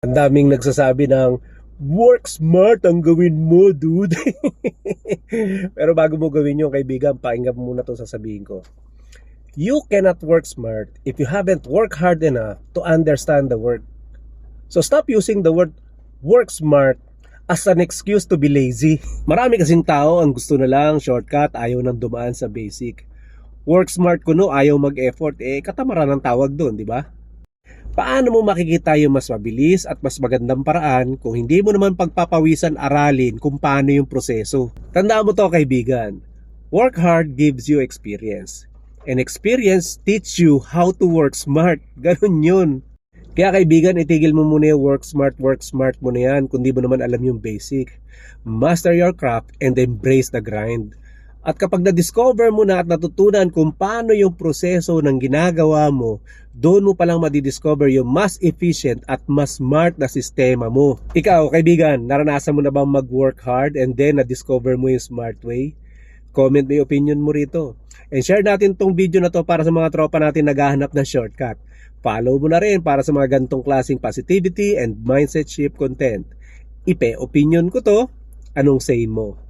Ang daming nagsasabi ng work smart ang gawin mo, dude. Pero bago mo gawin yung kaibigan, pakinggan mo muna itong sasabihin ko. You cannot work smart if you haven't worked hard enough to understand the work. So stop using the word work smart as an excuse to be lazy. Marami kasing tao ang gusto na lang shortcut, ayaw nang dumaan sa basic. Work smart kuno ayaw mag-effort, katamaran ang tawag doon, di ba? Paano mo makikita yung mas mabilis at mas magandang paraan kung hindi mo naman pagpapawisan aralin kung paano yung proseso? Tandaan mo to kaibigan, work hard gives you experience. And experience teach you how to work smart. Ganun yun. Kaya kaibigan, itigil mo muna yung work smart mo na yan kung di mo naman alam yung basic. Master your craft and embrace the grind. At kapag na-discover mo na at natutunan kung paano yung proseso ng ginagawa mo, doon mo palang madidiscover yung mas efficient at mas smart na sistema mo. Ikaw, kaibigan, naranasan mo na bang mag-work hard and then na-discover mo yung smart way? Comment mo yung opinion mo rito. And share natin tong video na to para sa mga tropa natin naghahanap ng shortcut. Follow mo na rin para sa mga gantong klaseng positivity and mindset shift content. Opinion ko to, anong say mo?